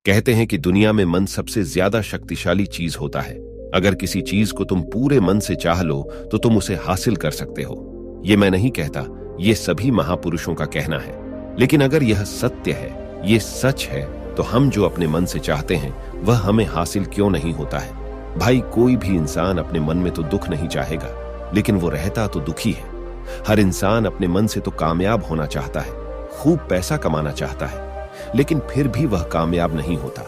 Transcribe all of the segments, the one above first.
कहते हैं कि दुनिया में मन सबसे ज्यादा शक्तिशाली चीज होता है। अगर किसी चीज को तुम पूरे मन से चाह लो तो तुम उसे हासिल कर सकते हो। ये मैं नहीं कहता, ये सभी महापुरुषों का कहना है। लेकिन अगर यह सत्य है, ये सच है, तो हम जो अपने मन से चाहते हैं वह हमें हासिल क्यों नहीं होता है? भाई, कोई भी इंसान अपने मन में तो दुख नहीं चाहेगा, लेकिन वो रहता तो दुखी है। हर इंसान अपने मन से तो कामयाब होना चाहता है, खूब पैसा कमाना चाहता है, लेकिन फिर भी वह कामयाब नहीं होता।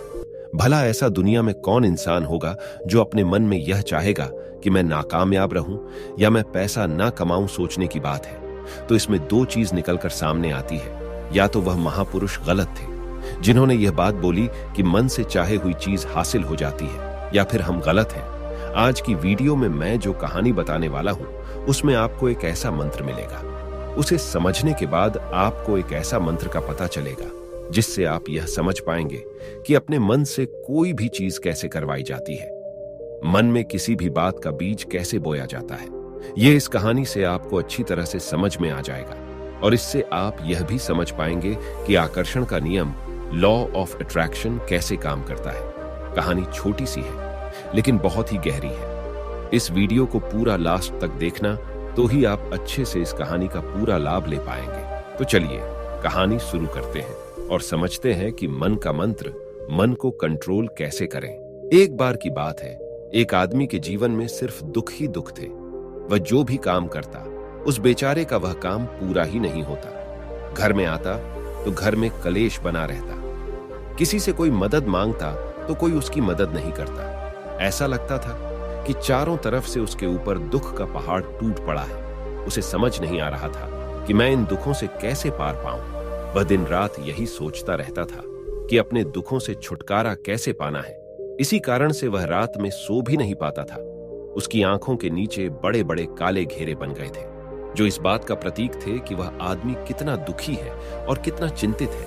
भला ऐसा दुनिया में कौन इंसान होगा जो अपने मन में यह चाहेगा कि मैं नाकामयाब रहूं या मैं पैसा ना कमाऊं? सोचने की बात है। तो इसमें दो चीज निकलकर सामने आती है। या तो वह महापुरुष गलत थे जिन्होंने यह बात बोली कि मन से चाहे हुई चीज हासिल हो जाती है, या फिर हम गलत हैं। आज की वीडियो में मैं जो कहानी बताने वाला हूं उसमें आपको एक ऐसा मंत्र मिलेगा। उसे समझने के बाद आपको एक ऐसा मंत्र का पता चलेगा जिससे आप यह समझ पाएंगे कि अपने मन से कोई भी चीज कैसे करवाई जाती है। मन में किसी भी बात का बीज कैसे बोया जाता है, यह इस कहानी से आपको अच्छी तरह से समझ में आ जाएगा। और इससे आप यह भी समझ पाएंगे कि आकर्षण का नियम, लॉ ऑफ अट्रैक्शन, कैसे काम करता है। कहानी छोटी सी है लेकिन बहुत ही गहरी है। इस वीडियो को पूरा लास्ट तक देखना, तो ही आप अच्छे से इस कहानी का पूरा लाभ ले पाएंगे। तो चलिए कहानी शुरू करते हैं और समझते हैं कि मन का मंत्र, मन को कंट्रोल कैसे करें। एक बार की बात है, एक आदमी के जीवन में सिर्फ दुख ही दुख थे। वह जो भी काम करता, उस बेचारे का वह काम पूरा ही नहीं होता। घर में आता तो घर में कलेश बना रहता। किसी से कोई मदद मांगता तो कोई उसकी मदद नहीं करता। ऐसा लगता था कि चारों तरफ से उसके ऊपर दुख का पहाड़ टूट पड़ा है। उसे समझ नहीं आ रहा था कि मैं इन दुखों से कैसे पार पाऊं। वह दिन रात यही सोचता रहता था कि अपने दुखों से छुटकारा कैसे पाना है। इसी कारण से वह रात में सो भी नहीं पाता था। उसकी आंखों के नीचे बड़े बड़े काले घेरे बन गए थे, जो इस बात का प्रतीक थे कि वह आदमी कितना दुखी है और कितना चिंतित है।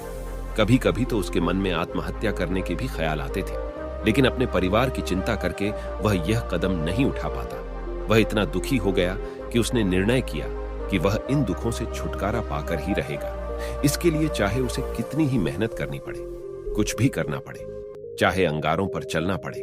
कभी कभी तो उसके मन में आत्महत्या करने के भी ख्याल आते थे, लेकिन अपने परिवार की चिंता करके वह यह कदम नहीं उठा पाता। वह इतना दुखी हो गया कि उसने निर्णय किया कि वह इन दुखों से छुटकारा पाकर ही रहेगा। इसके लिए चाहे उसे कितनी ही मेहनत करनी पड़े, कुछ भी करना पड़े, चाहे अंगारों पर चलना पड़े,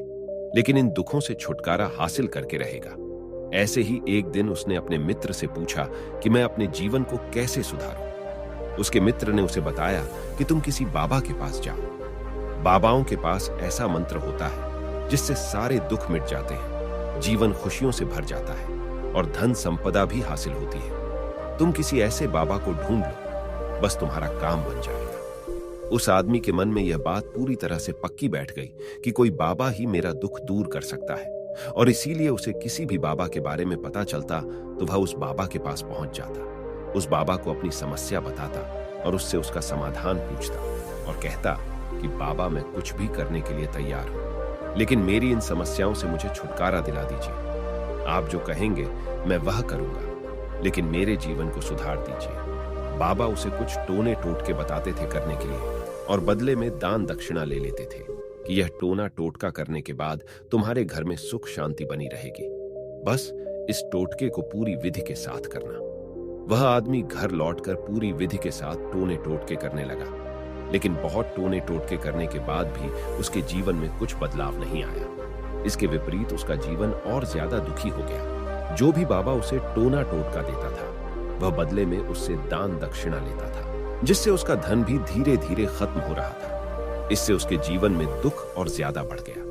लेकिन इन दुखों से छुटकारा हासिल करके रहेगा। ऐसे ही एक दिन उसने अपने मित्र से पूछा कि मैं अपने जीवन को कैसे सुधारूं। उसके मित्र ने उसे बताया कि तुम किसी बाबा के पास जाओ। बाबाओं के पास ऐसा मंत्र होता है जिससे सारे दुख मिट जाते हैं, जीवन खुशियों से भर जाता है और धन संपदा भी हासिल होती है। तुम किसी ऐसे बाबा को ढूंढ लो, बस तुम्हारा काम बन जाएगा। उस आदमी के मन में यह बात पूरी तरह से पक्की बैठ गई कि कोई बाबा ही मेरा दुख दूर कर सकता है, और इसीलिए उसे किसी भी बाबा के बारे में पता चलता तो वह उस बाबा के पास पहुंच जाता, उस बाबा को अपनी समस्या बताता और उससे उसका समाधान पूछता और कहता कि बाबा, मैं कुछ भी करने के लिए तैयार हूं, लेकिन मेरी इन समस्याओं से मुझे छुटकारा दिला दीजिए। आप जो कहेंगे मैं वह करूंगा, लेकिन मेरे जीवन को सुधार दीजिए। बाबा उसे कुछ टोने टोटके बताते थे करने के लिए, और बदले में दान दक्षिणा ले लेते थे कि यह टोना टोटका करने के बाद तुम्हारे घर में सुख शांति बनी रहेगी। बस इस टोटके को पूरी विधि के साथ करना। वह आदमी घर लौटकर पूरी विधि के साथ टोने टोटके करने लगा, लेकिन बहुत टोने टोटके करने के बाद भी उसके जीवन में कुछ बदलाव नहीं आया। इसके विपरीत उसका जीवन और ज्यादा दुखी हो गया। जो भी बाबा उसे टोना टोटका देता था, वह बदले में उससे दान दक्षिणा लेता था, जिससे उसका धन भी धीरे धीरे खत्म हो रहा था। इससे उसके जीवन में दुख और ज्यादा बढ़ गया।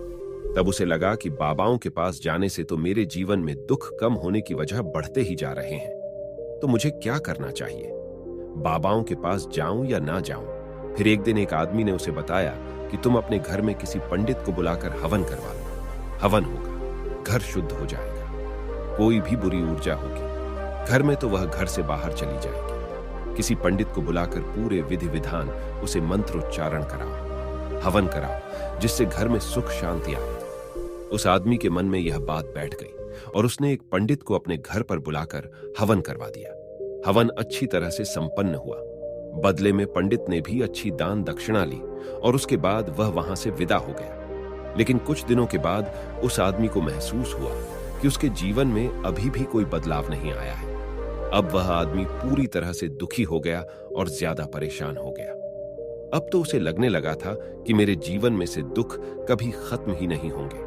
तब उसे लगा कि बाबाओं के पास जाने से तो मेरे जीवन में दुख कम होने की वजह बढ़ते ही जा रहे हैं, तो मुझे क्या करना चाहिए? बाबाओं के पास जाऊं या ना जाऊं? फिर एक दिन एक आदमी ने उसे बताया कि तुम अपने घर में किसी पंडित को बुलाकर हवन करवा लो। हवन होगा, घर शुद्ध हो जाएगा, कोई भी बुरी ऊर्जा होगी घर में तो वह घर से बाहर चली जाएगी। किसी पंडित को बुलाकर पूरे विधि विधान उसे मंत्रोच्चारण कराओ, हवन कराओ, जिससे घर में सुख शांति आए। उस आदमी के मन में यह बात बैठ गई और उसने एक पंडित को अपने घर पर बुलाकर हवन करवा दिया। हवन अच्छी तरह से संपन्न हुआ। बदले में पंडित ने भी अच्छी दान दक्षिणा ली और उसके बाद वह वहां से विदा हो गया। लेकिन कुछ दिनों के बाद उस आदमी को महसूस हुआ कि उसके जीवन में अभी भी कोई बदलाव नहीं आया है। अब वह आदमी पूरी तरह से दुखी हो गया और ज्यादा परेशान हो गया। अब तो उसे लगने लगा था कि मेरे जीवन में से दुख कभी खत्म ही नहीं होंगे,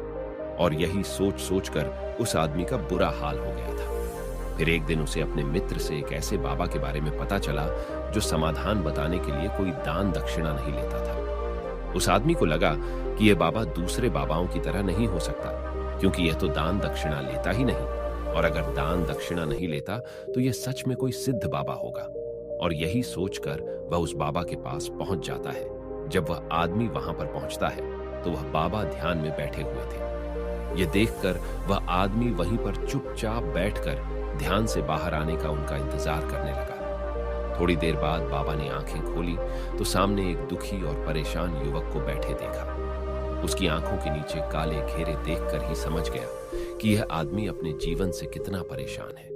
और यही सोच सोचकर उस आदमी का बुरा हाल हो गया था। फिर एक दिन उसे अपने मित्र से एक ऐसे बाबा के बारे में पता चला जो समाधान बताने के लिए कोई दान दक्षिणा नहीं लेता था। उस आदमी को लगा कि यह बाबा दूसरे बाबाओं की तरह नहीं हो सकता, क्योंकि यह तो दान दक्षिणा लेता ही नहीं, और अगर दान दक्षिणा नहीं लेता तो यह सच में कोई सिद्ध बाबा होगा। और यही सोचकर वह उस बाबा के पास पहुंच जाता है। जब वह आदमी वहां पर पहुंचता है तो वह बाबा ध्यान में बैठे हुए थे। यह देखकर वह आदमी वहीं पर चुपचाप बैठकर ध्यान से बाहर आने का उनका इंतजार करने लगा। थोड़ी देर बाद बाबा ने आंखें खोली तो सामने एक दुखी और परेशान युवक को बैठे देखा। उसकी आंखों के नीचे काले घेरे देखकर ही समझ गया कि यह आदमी अपने जीवन से कितना परेशान है।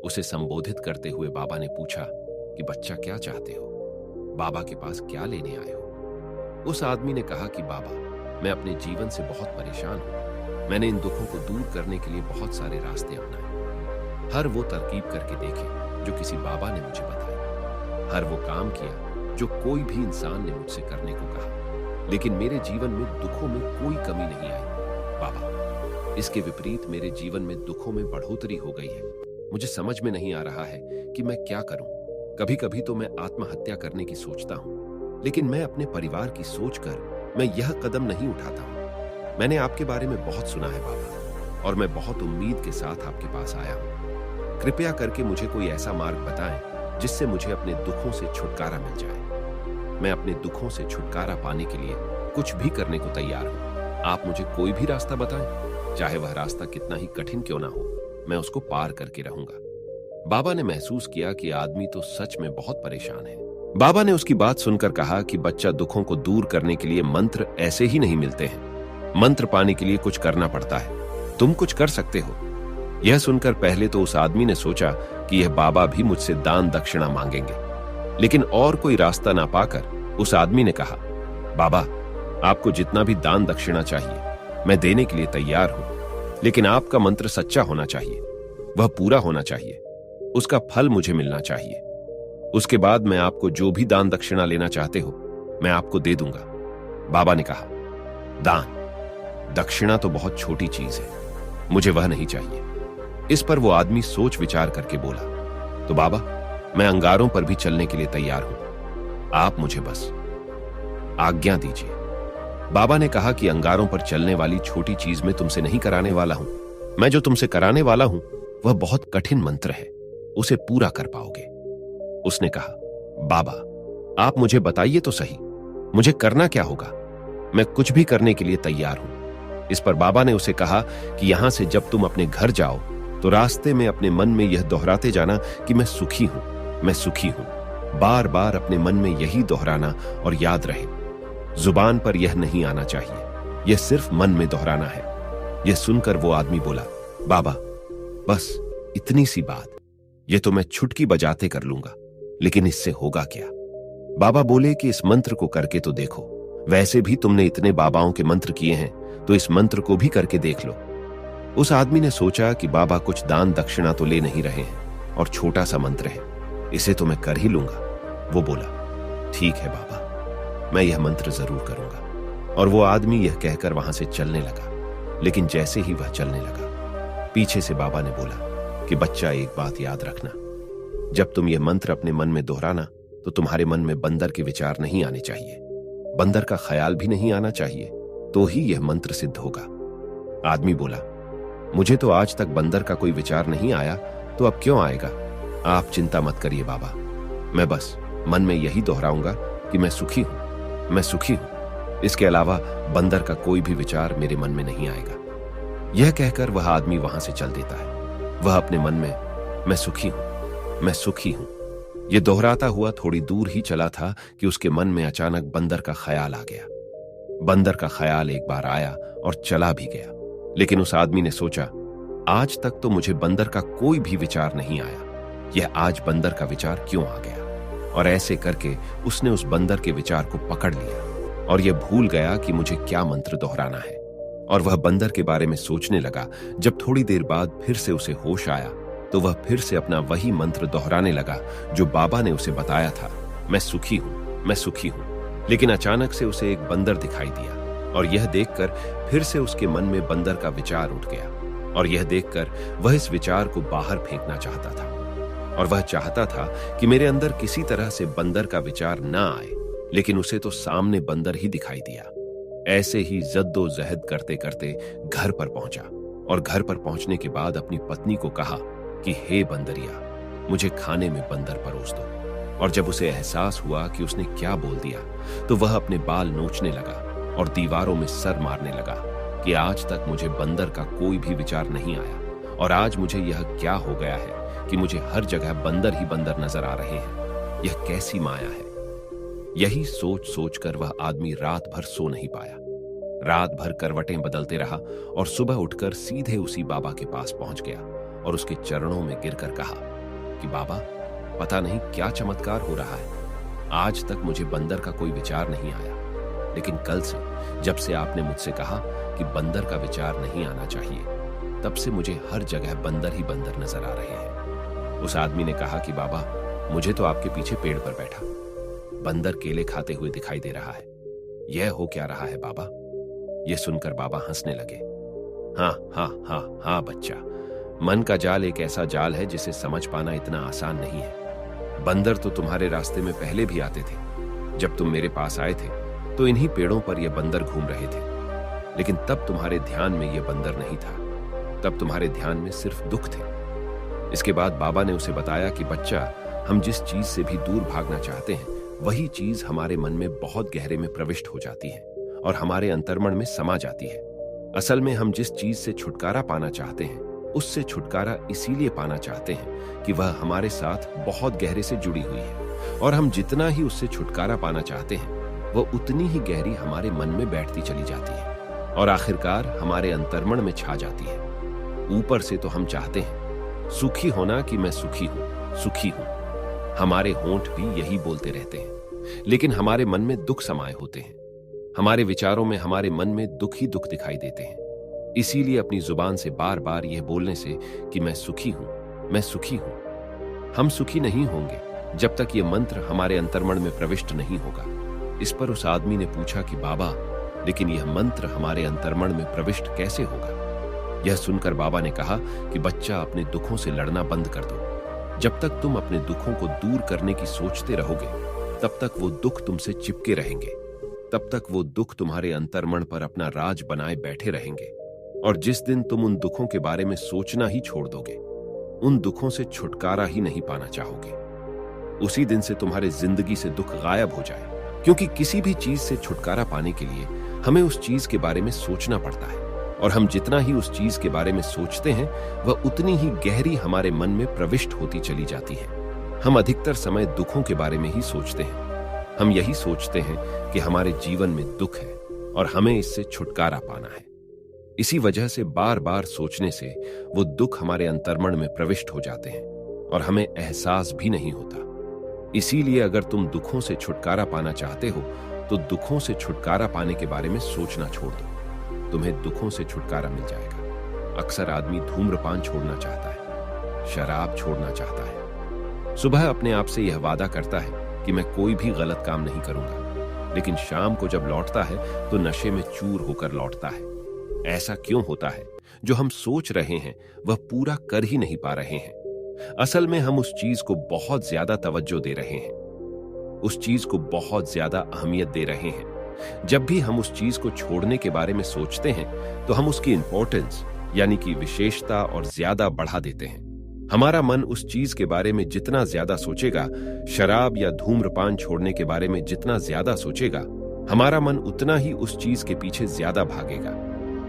उसे संबोधित करते हुए बाबा ने पूछा कि बच्चा, क्या चाहते हो? बाबा के पास क्या लेने आए हो? उस आदमी ने कहा कि बाबा, मैं अपने जीवन से बहुत परेशान हूं। मैंने इन दुखों को दूर करने के लिए बहुत सारे रास्ते अपनाए, हर वो तरकीब करके देखे जो किसी बाबा ने मुझे बताई, हर वो काम किया जो कोई भी इंसान ने मुझसे करने को कहा, लेकिन मेरे जीवन में दुखों में कोई कमी नहीं आई। बाबा, इसके विपरीत मेरे जीवन में दुखों में बढ़ोतरी हो गई है। मुझे समझ में नहीं आ रहा है कि मैं क्या करूं। कभी कभी तो मैं आत्महत्या करने की सोचता हूं, लेकिन मैं अपने परिवार की सोचकर मैं यह कदम नहीं उठाता हूं। मैंने आपके बारे में बहुत सुना है बाबा, और मैं बहुत उम्मीद के साथ आपके पास आया हूं। कृपया करके मुझे कोई ऐसा मार्ग बताएं जिससे मुझे अपने दुखों से छुटकारा मिल जाए। मैं अपने दुखों से छुटकारा पाने के लिए कुछ भी करने को तैयार हूं। आप मुझे कोई भी रास्ता बताएं, चाहे वह रास्ता कितना ही कठिन क्यों ना हो, मैं उसको पार करके रहूंगा। बाबा ने महसूस किया कि आदमी तो सच में बहुत परेशान है। बाबा ने उसकी बात सुनकर कहा कि बच्चा, दुखों को दूर करने के लिए मंत्र ऐसे ही नहीं मिलते हैं। मंत्र पाने के लिए कुछ करना पड़ता है। तुम कुछ कर सकते हो। यह सुनकर पहले तो उस आदमी ने सोचा कि यह बाबा भी मुझसे दान दक्षिणा मांगेंगे, लेकिन और कोई रास्ता ना पाकर उस आदमी ने कहा, बाबा, आपको जितना भी दान दक्षिणा चाहिए मैं देने के लिए तैयार हूं, लेकिन आपका मंत्र सच्चा होना चाहिए, वह पूरा होना चाहिए, उसका फल मुझे मिलना चाहिए। उसके बाद मैं आपको जो भी दान दक्षिणा लेना चाहते हो मैं आपको दे दूंगा। बाबा ने कहा, दान दक्षिणा तो बहुत छोटी चीज है, मुझे वह नहीं चाहिए। इस पर वो आदमी सोच विचार करके बोला, तो बाबा, मैं अंगारों पर भी चलने के लिए तैयार हूं, आप मुझे बस आज्ञा दीजिए। बाबा ने कहा कि अंगारों पर चलने वाली छोटी चीज मैं तुमसे नहीं कराने वाला हूं। मैं जो तुमसे कराने वाला हूं वह बहुत कठिन मंत्र है, उसे पूरा कर पाओगे। उसने कहा, बाबा, आप मुझे बताइए तो सही, मुझे करना क्या होगा? मैं कुछ भी करने के लिए तैयार हूं। इस पर बाबा ने उसे कहा कि यहां से जब तुम अपने घर जाओ तो रास्ते में अपने मन में यह दोहराते जाना कि मैं सुखी हूं, मैं सुखी हूं। बार बार अपने मन में यही दोहराना और याद रहे। जुबान पर यह नहीं आना चाहिए, यह सिर्फ मन में दोहराना है। यह सुनकर वो आदमी बोला, बाबा, बस इतनी सी बात, यह तो मैं छुटकी बजाते कर लूंगा, लेकिन इससे होगा क्या? बाबा बोले कि इस मंत्र को करके तो देखो, वैसे भी तुमने इतने बाबाओं के मंत्र किए हैं, तो इस मंत्र को भी करके देख लो। उस आदमी ने सोचा कि बाबा कुछ दान दक्षिणा तो ले नहीं रहे हैं और छोटा सा मंत्र है, इसे तो मैं कर ही लूंगा। वो बोला, ठीक है बाबा, मैं यह मंत्र जरूर करूंगा। और वो आदमी यह कहकर वहां से चलने लगा। लेकिन जैसे ही वह चलने लगा, पीछे से बाबा ने बोला कि बच्चा, एक बात याद रखना, जब तुम यह मंत्र अपने मन में दोहराना तो तुम्हारे मन में बंदर के विचार नहीं आने चाहिए, बंदर का ख्याल भी नहीं आना चाहिए, तो ही यह मंत्र सिद्ध होगा। आदमी बोला, मुझे तो आज तक बंदर का कोई विचार नहीं आया, तो अब क्यों आएगा? आप चिंता मत करिए बाबा, मैं बस मन में यही दोहराऊंगा कि मैं सुखी हूं, मैं सुखी हूं। इसके अलावा बंदर का कोई भी विचार मेरे मन में नहीं आएगा। यह कहकर वह आदमी वहां से चल देता है। वह अपने मन में मैं सुखी हूं, मैं सुखी हूं, यह दोहराता हुआ थोड़ी दूर ही चला था कि उसके मन में अचानक बंदर का ख्याल आ गया। बंदर का ख्याल एक बार आया और चला भी गया, लेकिन उस आदमी ने सोचा, आज तक तो मुझे बंदर का कोई भी विचार नहीं आया, यह आज बंदर का विचार क्यों आ गया? और ऐसे करके उसने उस बंदर के विचार को पकड़ लिया और यह भूल गया कि मुझे क्या मंत्र दोहराना है। और वह बंदर के बारे में सोचने लगा। जब थोड़ी देर बाद फिर से उसे होश आया तो वह फिर से अपना वही मंत्र दोहराने लगा जो बाबा ने उसे बताया था, मैं सुखी हूं, मैं सुखी हूं। लेकिन अचानक से उसे एक बंदर दिखाई दिया और यह देखकर फिर से उसके मन में बंदर का विचार उठ गया और यह देखकर वह इस विचार को बाहर फेंकना चाहता था और वह चाहता था कि मेरे अंदर किसी तरह से बंदर का विचार ना आए, लेकिन उसे तो सामने बंदर ही दिखाई दिया। ऐसे ही जद्दोजहद करते करते घर पर पहुंचा और घर पर पहुंचने के बाद अपनी पत्नी को कहा कि हे बंदरिया, मुझे खाने में बंदर परोस दो। और जब उसे एहसास हुआ कि उसने क्या बोल दिया तो वह अपने बाल नोचने लगा और दीवारों में सर मारने लगा कि आज तक मुझे बंदर का कोई भी विचार नहीं आया और आज मुझे यह क्या हो गया है कि मुझे हर जगह बंदर ही बंदर नजर आ रहे हैं। यह कैसी माया है। यही सोच सोचकर वह आदमी रात भर सो नहीं पाया। रात भर करवटें बदलते रहा और सुबह उठकर सीधे उसी बाबा के पास पहुंच गया और उसके चरणों में गिरकर कहा कि बाबा, पता नहीं क्या चमत्कार हो रहा है। आज तक मुझे बंदर का कोई विचार नहीं आया, लेकिन कल से जब से आपने मुझसे कहा कि बंदर का विचार नहीं आना चाहिए, तब से मुझे हर जगह बंदर ही बंदर नजर आ रहे हैं। उस आदमी ने कहा कि बाबा, मुझे तो आपके पीछे पेड़ पर बैठा बंदर केले खाते हुए दिखाई दे रहा है। यह हो क्या रहा है बाबा? यह सुनकर बाबा हंसने लगे। हाँ हाँ हाँ हाँ बच्चा, मन का जाल एक ऐसा जाल है जिसे समझ पाना इतना आसान नहीं है। बंदर तो तुम्हारे रास्ते में पहले भी आते थे। जब तुम मेरे पास आए थे तो इन्हीं पेड़ों पर यह बंदर घूम रहे थे, लेकिन तब तुम्हारे ध्यान में यह बंदर नहीं था। तब तुम्हारे ध्यान में सिर्फ दुख थे। इसके बाद बाबा ने उसे बताया कि बच्चा, हम जिस चीज से भी दूर भागना चाहते हैं वही चीज हमारे मन में बहुत गहरे में प्रविष्ट हो जाती है और हमारे अंतर्मन में समा जाती है। असल में हम जिस चीज से छुटकारा पाना चाहते हैं उससे छुटकारा इसीलिए पाना चाहते हैं कि वह हमारे साथ बहुत गहरे से जुड़ी हुई है और हम जितना ही उससे छुटकारा पाना चाहते हैं वह उतनी ही गहरी हमारे मन में बैठती चली जाती है और आखिरकार हमारे अंतर्मन में छा जाती है। ऊपर से तो हम चाहते हैं सुखी होना कि मैं सुखी हूं, सुखी हूं। हमारे होंठ भी यही बोलते रहते हैं, लेकिन हमारे मन में दुख समाये होते हैं। हमारे विचारों में हमारे मन में दुख ही दुख दिखाई देते हैं। इसीलिए अपनी जुबान से बार बार यह बोलने से कि मैं सुखी हूं, मैं सुखी हूं। हम सुखी नहीं होंगे जब तक यह मंत्र हमारे अंतर्मन में प्रविष्ट नहीं होगा। इस पर उस आदमी ने पूछा कि बाबा, लेकिन यह मंत्र हमारे अंतर्मन में प्रविष्ट कैसे होगा? यह सुनकर बाबा ने कहा कि बच्चा, अपने दुखों से लड़ना बंद कर दो। जब तक तुम अपने दुखों को दूर करने की सोचते रहोगे तब तक वो दुख तुमसे चिपके रहेंगे। तब तक वो दुख तुम्हारे अंतर्मन पर अपना राज बनाए बैठे रहेंगे और जिस दिन तुम उन दुखों के बारे में सोचना ही छोड़ दोगे, उन दुखों से छुटकारा ही नहीं पाना चाहोगे, उसी दिन से तुम्हारे जिंदगी से दुख गायब हो जाए। क्योंकि किसी भी चीज से छुटकारा पाने के लिए हमें उस चीज के बारे में सोचना पड़ता है और हम जितना ही उस चीज के बारे में सोचते हैं वह उतनी ही गहरी हमारे मन में प्रविष्ट होती चली जाती है। हम अधिकतर समय दुखों के बारे में ही सोचते हैं। हम यही सोचते हैं कि हमारे जीवन में दुख है और हमें इससे छुटकारा पाना है। इसी वजह से बार बार सोचने से वो दुख हमारे अंतर्मन में प्रविष्ट हो जाते हैं और हमें एहसास भी नहीं होता। इसीलिए अगर तुम दुखों से छुटकारा पाना चाहते हो तो दुखों से छुटकारा पाने के बारे में सोचना छोड़ दो, तुम्हें दुखों से छुटकारा मिल जाएगा। अक्सर आदमी धूम्रपान छोड़ना चाहता है, शराब छोड़ना चाहता है, सुबह अपने आप से यह वादा करता है कि मैं कोई भी गलत काम नहीं करूंगा, लेकिन शाम को जब लौटता है तो नशे में चूर होकर लौटता है। ऐसा क्यों होता है? जो हम सोच रहे हैं वह पूरा कर ही नहीं पा रहे हैं। असल में हम उस चीज को बहुत ज्यादा तवज्जो दे रहे हैं, उस चीज को बहुत ज्यादा अहमियत दे रहे हैं। जब भी हम उस चीज को छोड़ने के बारे में सोचते हैं तो हम उसकी इंपॉर्टेंस यानी कि विशेषता और ज्यादा बढ़ा देते हैं। हमारा मन उस चीज के बारे में जितना ज्यादा सोचेगा, शराब या धूम्रपान छोड़ने के बारे में जितना ज्यादा सोचेगा, हमारा मन उतना ही उस चीज के पीछे ज्यादा भागेगा।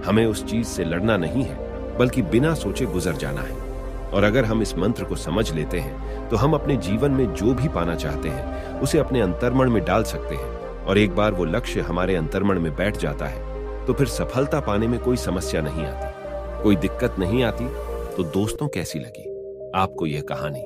हमें उस चीज से लड़ना नहीं है, बल्कि बिना सोचे गुजर जाना है। और अगर हम इस मंत्र को समझ लेते हैं तो हम अपने जीवन में जो भी पाना चाहते हैं उसे अपने अंतर्मन में डाल सकते हैं। और एक बार वो लक्ष्य हमारे अंतर्मन में बैठ जाता है तो फिर सफलता पाने में कोई समस्या नहीं आती, कोई दिक्कत नहीं आती। तो दोस्तों, कैसी लगी आपको यह कहानी?